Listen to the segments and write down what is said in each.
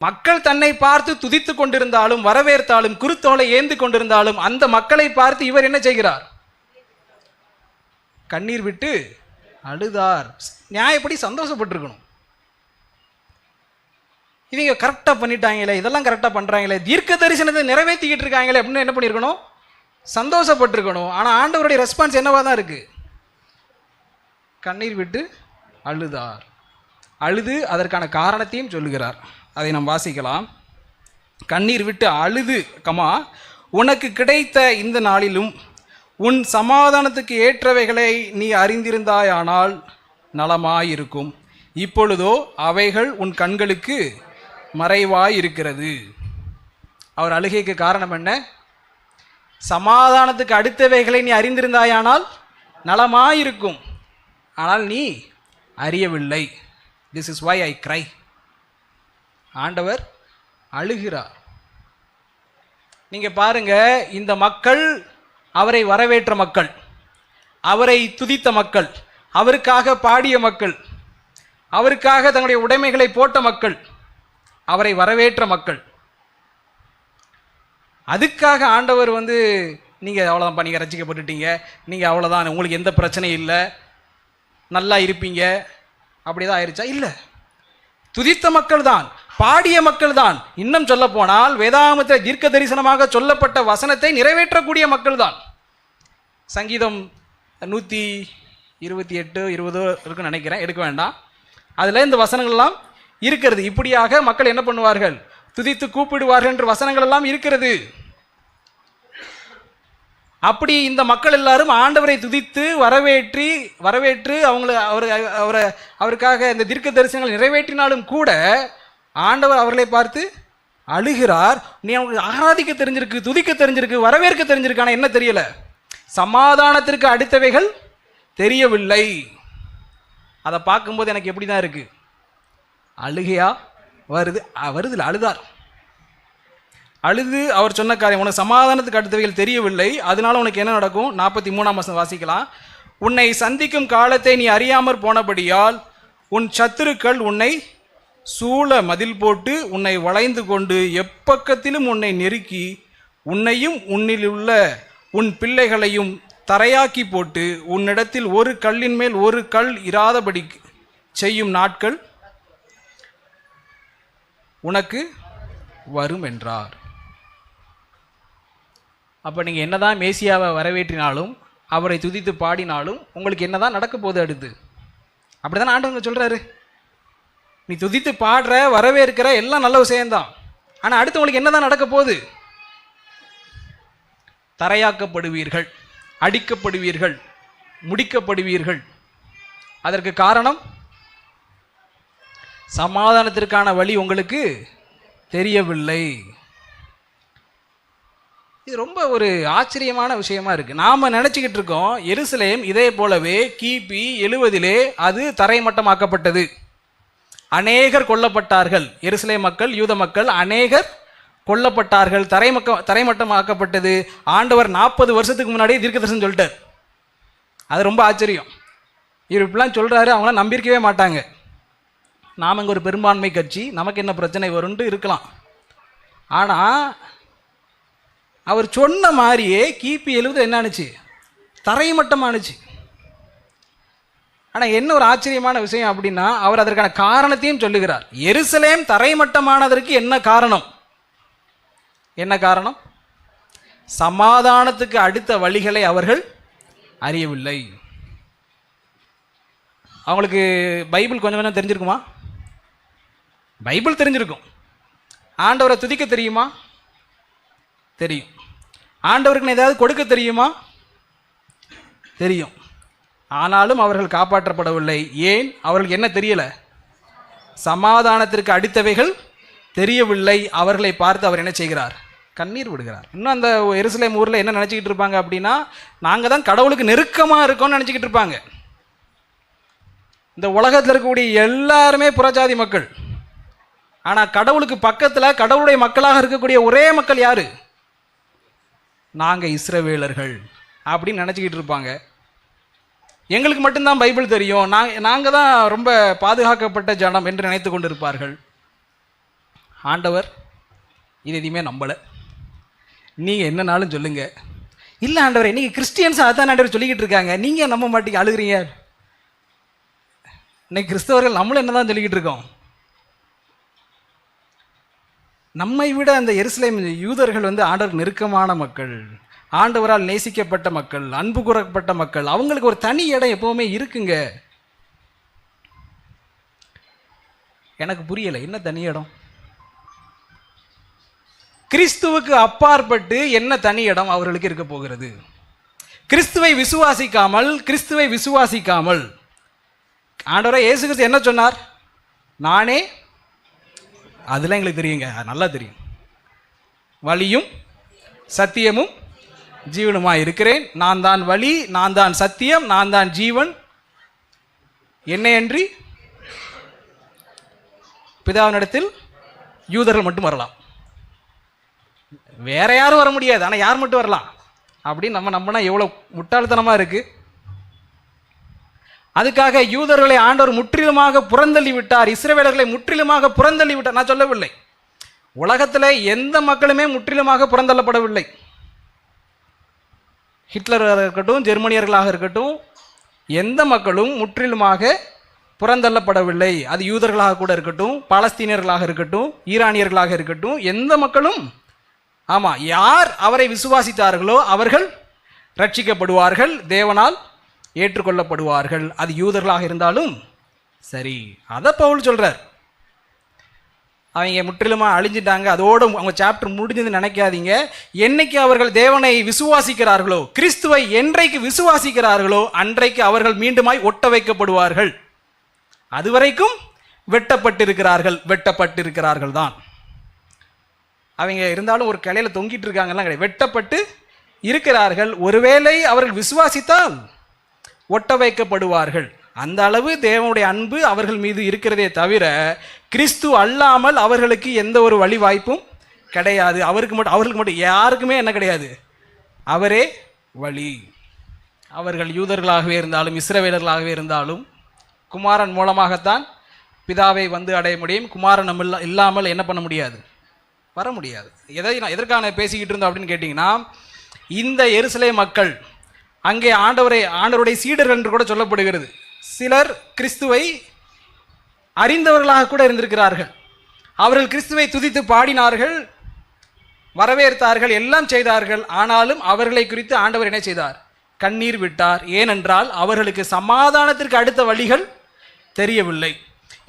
மக்கள் தன்னை பார்த்து துதித்து கொண்டிருந்தாலும் வரவேற்றாலும் குருத்தோலை ஏந்தி கொண்டிருந்தாலும் அந்த மக்களை பார்த்து இவர் என்ன செய்கிறார்? கண்ணீர் விட்டு அழுதார். நியாயப்படி சந்தோஷப்பட்டிருக்கணும். இவங்க கரெக்டாக பண்ணிட்டாங்களே, இதெல்லாம் கரெக்டாக பண்ணுறாங்களே, தீர்க்க தரிசனத்தை நிறைவேற்றிக்கிட்டு இருக்காங்களே அப்படின்னு என்ன பண்ணியிருக்கணும்? சந்தோஷப்பட்டிருக்கணும். ஆனால் ஆண்டவருடைய ரெஸ்பான்ஸ் என்னவா தான் இருக்கு? கண்ணீர் விட்டு அழுதார். அழுது அதற்கான காரணத்தையும் சொல்லுகிறார். அதை நாம் வாசிக்கலாம். கண்ணீர் விட்டு அழுது, உனக்கு கிடைத்த இந்த நாளிலும் உன் சமாதானத்துக்கு ஏற்றவைகளை நீ அறிந்திருந்தாயானால் நலமாயிருக்கும். இப்பொழுதோ அவைகள் உன் கண்களுக்கு மறைவாயிருக்கிறது. அவர் அழுகைக்கு காரணம் என்ன? சமாதானத்துக்கு அடுத்தவைகளை நீ அறிந்திருந்தாயானால் நலமாயிருக்கும், ஆனால் நீ அறியவில்லை. திஸ் இஸ் வை ஐ கிரை. ஆண்டவர் அழுகிறார். நீங்க பாருங்க, இந்த மக்கள் அவரை வரவேற்ற மக்கள், அவரை துதித்த மக்கள், அவருக்காக பாடிய மக்கள், அவருக்காக தங்களுடைய உடைமைகளை போட்ட மக்கள், அவரை வரவேற்ற மக்கள். அதுக்காக ஆண்டவர் நீங்கள் அவ்வளோதான், நீங்கள் ரசிக்கப்பட்டுட்டீங்க, நீங்கள் அவ்வளோதான், உங்களுக்கு எந்த பிரச்சனையும் இல்லை, நல்லா இருப்பீங்க, அப்படிதான் ஆயிடுச்சா? இல்லை. துதித்த மக்கள் தான், பாடிய மக்கள் தான், இன்னும் சொல்ல போனால் வேதாகமத்தில் தீர்க்க தரிசனமாக சொல்லப்பட்ட வசனத்தை நிறைவேற்றக்கூடிய மக்கள் தான். சங்கீதம் 128, 20 இருக்குன்னு நினைக்கிறேன், எடுக்க வேண்டாம். அதில் இந்த வசனங்கள்லாம் இருக்கிறது. இப்படியாக மக்கள் என்ன பண்ணுவார்கள்? துதித்து கூப்பிடுவார்கள் என்ற வசனங்கள் எல்லாம் இருக்கிறது. அப்படி இந்த மக்கள் எல்லாரும் ஆண்டவரை துதித்து வரவேற்று அவருக்காக இந்த தீர்க்க தரிசனங்கள் நிறைவேற்றினாலும் கூட ஆண்டவர் அவர்களை பார்த்து அழுகிறார். நீ அவங்களுக்கு ஆராதிக்க தெரிஞ்சிருக்கு, துதிக்க தெரிஞ்சிருக்கு, வரவேற்க தெரிஞ்சிருக்கு, ஆனால் என்ன தெரியல? சமாதானத்திற்கு அடுத்தவைகள் தெரியவில்லை. அதை பார்க்கும்போது எனக்கு எப்படி தான் இருக்கு? அழுகையா வருது. அழுதார். அழுது அவர் சொன்ன காரியம், உனக்கு சமாதானத்துக்கு அடுத்தவைகள் தெரியவில்லை, அதனால உனக்கு என்ன நடக்கும்? 43ஆம் வசனம் வாசிக்கலாம். உன்னை சந்திக்கும் காலத்தை நீ அறியாமற் போனபடியால் உன் சத்துருக்கள் உன்னை சூழ மதில் போட்டு உன்னை வளைந்து கொண்டு எப்பக்கத்திலும் உன்னை நெருக்கி உன்னையும் உன்னிலுள்ள உன் பிள்ளைகளையும் தரையாக்கி போட்டு உன்னிடத்தில் ஒரு கல்லின் மேல் ஒரு கல் இராதபடி செய்யும் நாட்கள் உனக்கு வரும் என்றார். அப்போ நீங்கள் என்னதான் மேசியாவை வரவேற்றினாலும் அவரை துதித்து பாடினாலும் உங்களுக்கு என்னதான் நடக்க போகுது அடுத்து? அப்படிதான் ஆண்டவங்க சொல்றாரு. நீ துதித்து பாடுற, வரவேற்கிற, எல்லாம் நல்ல விஷயம்தான், ஆனால் அடுத்து உங்களுக்கு என்னதான் நடக்க போகுது? தரையாக்கப்படுவீர்கள், அடிக்கப்படுவீர்கள், முடிக்கப்படுவீர்கள். அதற்கு காரணம் சமாதானத்திற்கான வழி உங்களுக்கு தெரியவில்லை. இது ரொம்ப ஒரு ஆச்சரியமான விஷயமா இருக்கு. நாம நினைச்சுக்கிட்டு இருக்கோம் எருசலேம் இதே போலவே கிபி 70 அது தரைமட்டமாக்கப்பட்டது, அநேகர் கொல்லப்பட்டார்கள். எருசலேம் மக்கள், யூத மக்கள் அநேகர் கொல்லப்பட்டார்கள், தரைமட்டமாக்கப்பட்டது. ஆண்டவர் 40 வருஷத்துக்கு முன்னாடியே தீர்க்கதரிசனம் சொல்லிட்டார். அது ரொம்ப ஆச்சரியம். இவர் இப்படிலாம் சொல்றாரு, அவங்களாம் நம்பியிருக்கவே மாட்டாங்க. நாம் இங்கே ஒரு பெரும்பான்மை கட்சி, நமக்கு என்ன பிரச்சனை வரும்னு இருக்கலாம். ஆனால் அவர் சொன்ன மாதிரியே கிபி 70 என்ன ஆணுச்சு? தரைமட்டமானுச்சு. ஆனால் என்ன ஒரு ஆச்சரியமான விஷயம் அப்படின்னா, அவர் அதற்கான காரணத்தையும் சொல்லுகிறார். எருசலேம் தரைமட்டமானதற்கு என்ன காரணம்? என்ன காரணம்? சமாதானத்துக்கு அடுத்த வழிகளை அவர்கள் அறியவில்லை. அவங்களுக்கு பைபிள் கொஞ்சம் கொஞ்சம் தெரிஞ்சிருக்குமா? பைபிள் தெரிஞ்சிருக்கும். ஆண்டவரை துதிக்க தெரியுமா? தெரியும். ஆண்டவருக்கு ஏதாவது கொடுக்க தெரியுமா? தெரியும். ஆனாலும் அவர்கள் காப்பாற்றப்படவில்லை. ஏன்? அவர்களுக்கு என்ன தெரியல? சமாதானத்திற்கு அடுத்தவைகள் தெரியவில்லை. அவர்களை பார்த்து அவர் என்ன செய்கிறார்? கண்ணீர் விடுகிறார். இன்னும் அந்த எருசலேம் ஊரில் என்ன நினச்சிக்கிட்டு இருப்பாங்க அப்படின்னா, நாங்கள் தான் கடவுளுக்கு நெருக்கமாக இருக்கோம்னு நினச்சிக்கிட்டு இருப்பாங்க. இந்த உலகத்தில் இருக்கக்கூடிய எல்லாருமே புறஜாதி மக்கள். ஆனால் கடவுளுக்கு பக்கத்தில் கடவுளுடைய மக்களாக இருக்கக்கூடிய ஒரே மக்கள் யாரு? நாங்கள் இஸ்ரவேலர்கள் அப்படின்னு நினச்சிக்கிட்டு இருப்பாங்க. எங்களுக்கு மட்டும்தான் பைபிள் தெரியும், நாங்கள் தான் ரொம்ப பாதுகாக்கப்பட்ட ஜனம் என்று நினைத்து கொண்டிருப்பார்கள். ஆண்டவர் இது எதையுமே நம்பலை. நீங்கள் என்னன்னாலும் சொல்லுங்கள். இல்லை ஆண்டவரே, நீங்கள் கிறிஸ்டியன்ஸ் அதான் ஆண்டவர் சொல்லிக்கிட்டு இருக்காங்க, நீங்கள் நம்ப மாட்டீங்க, அழுகிறீங்க. இன்னைக்கு கிறிஸ்தவர்கள் நம்மளும் என்ன தான் சொல்லிக்கிட்டு இருக்கோம். நம்மை விட அந்த எருசலேம் யூதர்கள் ஆண்டவர் நெருக்கமான மக்கள், ஆண்டவரால் நேசிக்கப்பட்ட மக்கள், அன்பு கூறப்பட்ட மக்கள். அவங்களுக்கு ஒரு தனி இடம் எப்பவுமே இருக்குங்க. எனக்கு புரியலை, என்ன தனி இடம்? கிறிஸ்துவுக்கு அப்பாற்பட்டு என்ன தனி இடம் அவர்களுக்கு இருக்க போகிறது? கிறிஸ்துவை விசுவாசிக்காமல் ஆண்டவரே இயேசு கிறிஸ்து என்ன சொன்னார்? நானே, அதெல்லாம் எங்களுக்கு தெரியுங்க, நல்லா தெரியும், வழியும் சத்தியமும் ஜீவனுமா இருக்கிறேன். நான் தான் வழி, நான் தான் சத்தியம், நான் தான் ஜீவன், என்னையன்றி பிதாவினிடத்தில் யூதர்கள் மட்டும் வரலாம், வேற யாரும் வர முடியாது. ஆனால் யார் மட்டும் வரலாம் அப்படின்னு நம்ம நம்பினா எவ்வளோ முட்டாள்தனமாக இருக்கு. அதுக்காக யூதர்களை ஆண்டவர் முற்றிலுமாக புறந்தள்ளி விட்டார், இஸ்ரவேலர்களை முற்றிலுமாக புறந்தள்ளி விட்டார். நான் சொல்லவில்லை, உலகத்தில் எந்த மக்களுமே முற்றிலுமாக புறந்தள்ளப்படவில்லை. ஹிட்லராக இருக்கட்டும், ஜெர்மனியர்களாக இருக்கட்டும், எந்த மக்களும் முற்றிலுமாக புறந்தள்ளப்படவில்லை. அது யூதர்களாக கூட இருக்கட்டும், பாலஸ்தீனியர்களாக இருக்கட்டும், ஈரானியர்களாக இருக்கட்டும், எந்த மக்களும், ஆமாம், யார் அவரை விசுவாசித்தார்களோ அவர்கள் ரட்சிக்கப்படுவார்கள், தேவனால் ஏற்றுக்கொள்ளப்படுவார்கள். அது யூதர்களாக இருந்தாலும் சரி. அதை பவுல் சொல்றார். அவங்க முற்றிலுமாக அழிஞ்சிட்டாங்க, அதோடு அவங்க சாப்டர் முடிஞ்சது நினைக்காதீங்க. என்னைக்கு அவர்கள் தேவனை விசுவாசிக்கிறார்களோ, கிறிஸ்துவை என்றைக்கு விசுவாசிக்கிறார்களோ அன்றைக்கு அவர்கள் மீண்டுமாய் ஒட்ட வைக்கப்படுவார்கள். அதுவரைக்கும் வெட்டப்பட்டிருக்கிறார்கள் தான். அவங்க இருந்தாலும் ஒரு கிளையில தொங்கிட்டு இருக்காங்கலாம் கிடையாது, வெட்டப்பட்டு இருக்கிறார்கள். ஒருவேளை அவர்கள் விசுவாசித்தால் ஒட்ட வைக்கப்படுவார்கள். அந்த அளவு தேவனுடைய அன்பு அவர்கள் மீது இருக்கிறதே தவிர கிறிஸ்து அல்லாமல் அவர்களுக்கு எந்த ஒரு வழி வாய்ப்பும் கிடையாது. அவர்களுக்கு மட்டும் யாருக்குமே என்ன கிடையாது, அவரே வழி. அவர்கள் யூதர்களாகவே இருந்தாலும் இஸ்ரவேலர்களாகவே இருந்தாலும் குமாரன் மூலமாகத்தான் பிதாவை அடைய முடியும். குமாரன் இல்லாமல் என்ன பண்ண முடியாது, வர முடியாது. எதற்கான பேசிக்கிட்டு இருந்தோம் அப்படின்னு கேட்டிங்கன்னா, இந்த எருசலேம் மக்கள் அங்கே ஆண்டவருடைய சீடர்கள் என்று கூட சொல்லப்படுகிறது. சிலர் கிறிஸ்துவை அறிந்தவர்களாக கூட இருந்திருக்கிறார்கள். அவர்கள் கிறிஸ்துவை துதித்து பாடினார்கள், வரவேற்றார்கள், எல்லாம் செய்தார்கள். ஆனாலும் அவர்களை குறித்து ஆண்டவர் என்ன செய்தார்? கண்ணீர் விட்டார். ஏனென்றால் அவர்களுக்கு சமாதானத்திற்கு அடுத்த வழிகள் தெரியவில்லை.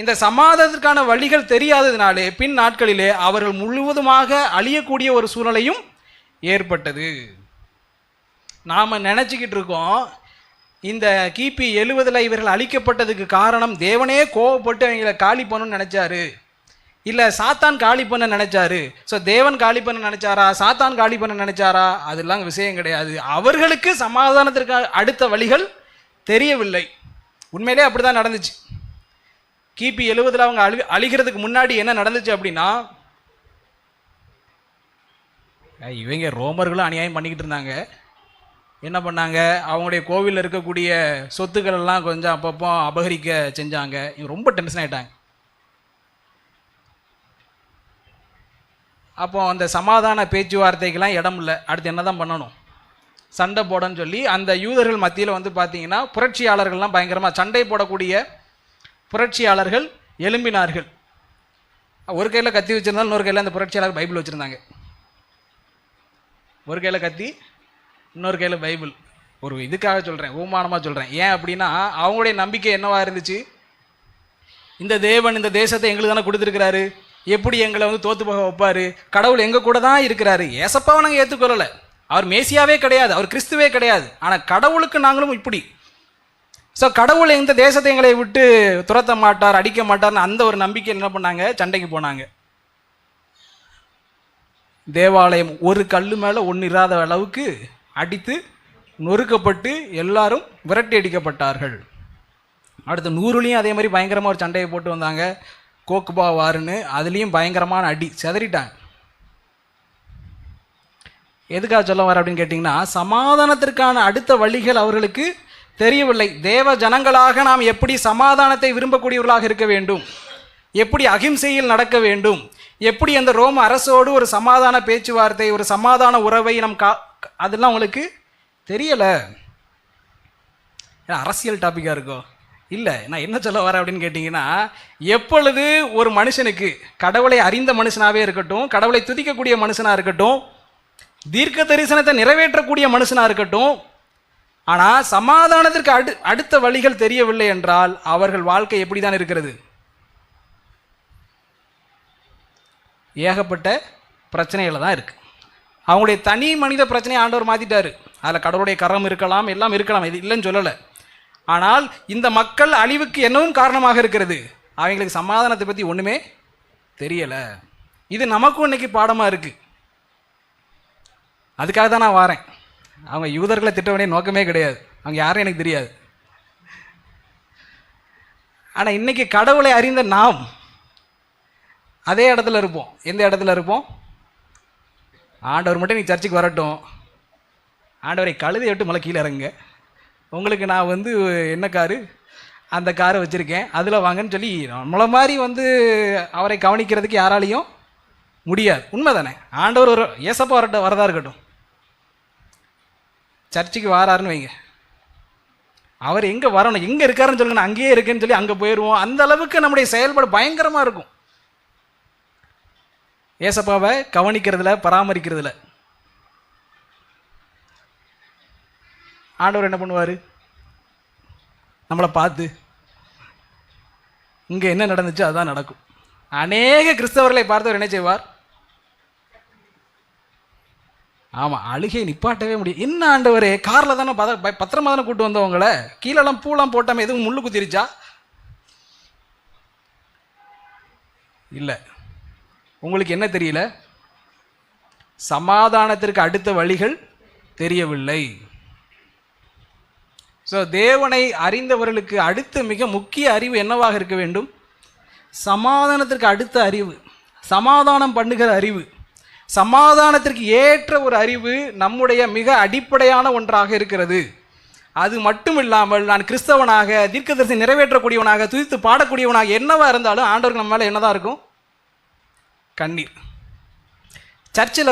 இந்த சமாதானத்திற்கான வழிகள் தெரியாததினாலே பின் நாட்களிலே அவர்கள் முழுவதுமாக அழியக்கூடிய ஒரு சூழ்நிலையும் ஏற்பட்டது. நாம் நினச்சிக்கிட்டு இருக்கோம், இந்த கிபி 70 இவர்கள் அழிக்கப்பட்டதுக்கு காரணம் தேவனே கோவப்பட்டு அவங்களை காலி பண்ணணும்னு நினைச்சாரு, இல்லை சாத்தான் காலி பண்ண நினைச்சாரு. ஸோ தேவன் காலி பண்ண நினைச்சாரா, சாத்தான் காலி பண்ண நினைச்சாரா? அதெல்லாம் விஷயம் கிடையாது. அவர்களுக்கு சமாதானத்திற்கு அடுத்த வழிகள் தெரியவில்லை. உண்மையிலே அப்படிதான் நடந்துச்சு. கிபி 70 அவங்க அழிகிறதுக்கு முன்னாடி என்ன நடந்துச்சு அப்படின்னா, இவங்க ரோமர்களும் அநியாயம் பண்ணிக்கிட்டு இருந்தாங்க. என்ன பண்ணாங்க, அவங்களுடைய கோவிலில் இருக்கக்கூடிய சொத்துக்கள் எல்லாம் கொஞ்சம் அப்பப்போ அபகரிக்க செஞ்சாங்க. இவங்க ரொம்ப டென்ஷன் ஆகிட்டாங்க. அப்போ அந்த சமாதான பேச்சுவார்த்தைக்கெல்லாம் இடம் இல்லை. அடுத்து என்ன தான் பண்ணணும், சண்டை போடன்னு சொல்லி அந்த யூதர்கள் மத்தியில் பார்த்தீங்கன்னா புரட்சியாளர்கள்லாம் பயங்கரமாக சண்டை போடக்கூடிய புரட்சியாளர்கள் எழும்பினார்கள். ஒரு கையில் கத்தி வச்சுருந்தாலும் இன்னொரு கையில் அந்த புரட்சியாளர் பைபிள் வச்சுருந்தாங்க. ஒரு கையில் கத்தி, இன்னொரு கையில் பைபிள். ஒரு இதுக்காக சொல்கிறேன், உமானமாக சொல்கிறேன். ஏன் அப்படின்னா அவங்களுடைய நம்பிக்கை என்னவா இருந்துச்சு, இந்த தேவன் இந்த தேசத்தை எங்களுக்கு தானே கொடுத்துருக்கிறாரு, எப்படி எங்களை தோற்று போக வைப்பார், கடவுள் எங்கள் கூட தான் இருக்கிறாரு. ஏசப்பாவை நாங்கள் ஏற்றுக்கொள்ளலை, அவர் மேசியாவே கிடையாது, அவர் கிறிஸ்துவே கிடையாது, ஆனால் கடவுளுக்கு நாங்களும் இப்படி. ஸோ கடவுள் இந்த தேசத்தை எங்களை விட்டு துரத்த மாட்டார், அடிக்க மாட்டார்னு அந்த ஒரு நம்பிக்கை என்ன பண்ணாங்க, சண்டைக்கு போனாங்க. தேவாலயம் ஒரு கல்லு மேலே ஒன்று இராத அளவுக்கு அடித்து நொறுக்கப்பட்டு எல்லாரும் விரட்டி அடிக்கப்பட்டார்கள். அடுத்த 100லையும் அதே மாதிரி பயங்கரமாக ஒரு சண்டையை போட்டு வந்தாங்க, கோக்குபா வாருன்னு. அதுலேயும் பயங்கரமான அடி, செதறிட்டாங்க. எதுக்காக சொல்ல வர அப்படின்னு கேட்டிங்கன்னா, சமாதானத்திற்கான அடுத்த வழிகள் அவர்களுக்கு தெரியவில்லை. தேவ ஜனங்களாக நாம் எப்படி சமாதானத்தை விரும்பக்கூடியவர்களாக இருக்க வேண்டும், எப்படி அகிம்சையில் நடக்க வேண்டும், எப்படி அந்த ரோம அரசோடு ஒரு சமாதான பேச்சுவார்த்தை, ஒரு சமாதான உறவை அதெல்லாம் உங்களுக்கு தெரியலை. அரசியல் டாப்பிக்காக இருக்கோ இல்லை. நான் என்ன சொல்ல வரேன் அப்படின்னு கேட்டிங்கன்னா, எப்பொழுது ஒரு மனுஷனுக்கு கடவுளை அறிந்த மனுஷனாகவே இருக்கட்டும், கடவுளை துதிக்கக்கூடிய மனுஷனாக இருக்கட்டும், தீர்க்க தரிசனத்தை நிறைவேற்றக்கூடிய மனுஷனாக இருக்கட்டும், ஆனால் சமாதானத்திற்கு அடுத்த வழிகள் தெரியவில்லை என்றால் அவர்கள் வாழ்க்கை எப்படி தான் இருக்கிறது? ஏகப்பட்ட பிரச்சனைகள் தான் இருக்குது. அவங்களுடைய தனி மனித பிரச்சனையை ஆண்டவர் மாற்றிட்டார். அதில் கடவுளுடைய கரம் இருக்கலாம், எல்லாம் இருக்கலாம், இது இல்லைன்னு சொல்லலை. ஆனால் இந்த மக்கள் அழிவுக்கு என்னவும் காரணமாக இருக்கிறது, அவங்களுக்கு சமாதானத்தை பற்றி ஒன்றுமே தெரியலை. இது நமக்கும் இன்னைக்கு பாடமாக இருக்குது. அதுக்காக தான் நான் வாரேன். அவங்க யூதர்களை திட்ட வேண்டிய நோக்கமே கிடையாது, அவங்க யாரும் எனக்கு தெரியாது. ஆனால் இன்னைக்கு கடவுளை அறிந்த நாம் அதே இடத்துல இருப்போம். எந்த இடத்துல இருப்போம்? ஆண்டவர் மட்டும் நீ சர்ச்சுக்கு வரட்டும், ஆண்டவரை கழுதை விட்டு மலை கீழே இறங்குங்க, உங்களுக்கு நான் என்ன காரு, அந்த காரை வச்சுருக்கேன், அதில் வாங்கன்னு சொல்லி நம்மளை மாதிரி அவரை கவனிக்கிறதுக்கு யாராலையும் முடியாது. உண்மை தானே? ஆண்டவர் ஒரு ஏசப்பா வரதா இருக்கட்டும், சர்ச்சுக்கு வாராருன்னு வைங்க, அவர் எங்கே வரணும், எங்கே இருக்காருன்னு சொல்லுங்க, நான் அங்கேயே இருக்கேன்னு சொல்லி அங்கே போயிடுவோம். அந்த அளவுக்கு நம்முடைய செயல்பாடு பயங்கரமாக இருக்கும். ஏசப்பாவை கவனிக்கிறதுல, பராமரிக்கிறதுல. ஆண்டவர் என்ன பண்ணுவார்? நம்மளை பார்த்து இங்கே என்ன நடந்துச்சு அதுதான் நடக்கும். அநேக கிறிஸ்தவர்களை பார்த்தவர் என்ன செய்வார்? ஆமாம், அழுகையை நிப்பாட்டவே முடியும். என்ன ஆண்டவரே, காரில் தானே பத்திரமா தானே கூட்டு வந்தவங்களை, கீழெல்லாம் பூலாம் போட்டாமல் எதுவும் முள்ளு குத்திருச்சா? இல்லை. உங்களுக்கு என்ன தெரியல? சமாதானத்திற்கு அடுத்த வழிகள் தெரியவில்லை. ஸோ தேவனை அறிந்தவர்களுக்கு அடுத்த மிக முக்கிய அறிவு என்னவாக இருக்க வேண்டும்? சமாதானத்திற்கு அடுத்த அறிவு, சமாதானம் பண்ணுகிற அறிவு, சமாதானத்திற்கு ஏற்ற ஒரு அறிவு நம்முடைய மிக அடிப்படையான ஒன்றாக இருக்கிறது. அது மட்டும் இல்லாமல் நான் கிறிஸ்தவனாக, தீர்க்கதரிசனம் நிறைவேற்றக்கூடியவனாக, துதித்து பாடக்கூடியவனாக என்னவா இருந்தாலும் ஆண்டவருக்கு நம்ம மேலே என்னதான் இருக்கும்? கண்ணீர். சர்ச்சில்